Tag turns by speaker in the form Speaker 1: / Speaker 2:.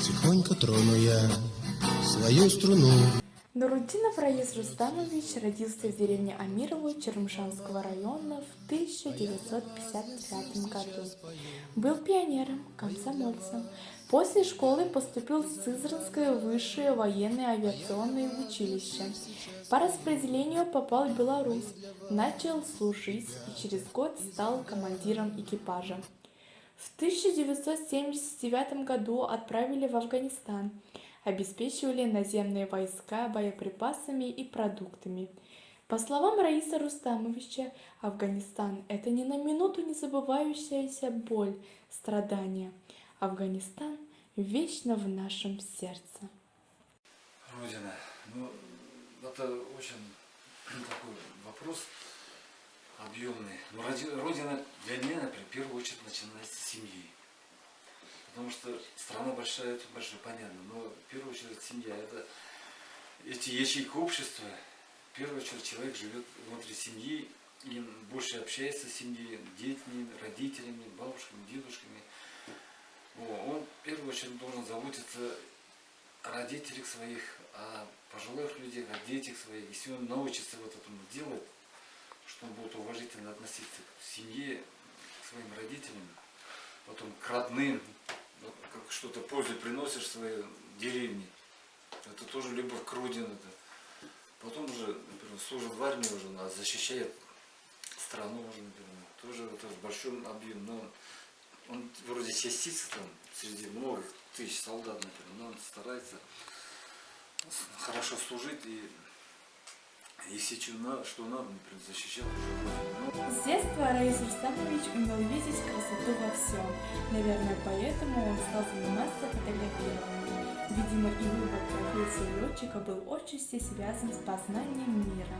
Speaker 1: Тихонько трону я свою струну.
Speaker 2: Нуруддинов Раис Рустамович родился в деревне Амирово Черемшанского района в 1955 году. Был пионером, комсомольцем. После школы поступил в Сызранское высшее военное авиационное училище. По распределению попал в Беларусь, начал служить и через год стал командиром экипажа. В 1979 году отправили в Афганистан, обеспечивали наземные войска боеприпасами и продуктами. По словам Раиса Рустамовича, Афганистан – это ни на минуту не забывающаяся боль, страдания. Афганистан вечно в нашем сердце.
Speaker 3: Родина. Это очень такой вопрос объемный. Но Родина для меня, например, в первую очередь начинается с семьи. Потому что страна большая, это большое, понятно. Но в первую очередь семья. Это эти ячейки общества. В первую очередь человек живет внутри семьи и больше общается с семьей, детьми, родителями, бабушками, дедушками. Он в первую очередь должен заботиться о родителях своих, о пожилых людях, о детях своих. Если он научится вот этому делать, что он будет уважительно относиться к семье, к своим родителям, потом к родным, как что-то пользу приносишь своей деревне. Это тоже любовь к родине. Потом уже, например, служит в армии уже, защищает страну уже, например, тоже это в большом объеме. Но он вроде частица там среди многих тысяч солдат, например, но он старается хорошо служить и если что надо, например, защищать уже.
Speaker 2: С детства Раис Рустамович умел видеть красоту во всем. Наверное, поэтому он стал заниматься фотографированием. Видимо, и выбор профессии летчика был отчасти связан с познанием мира.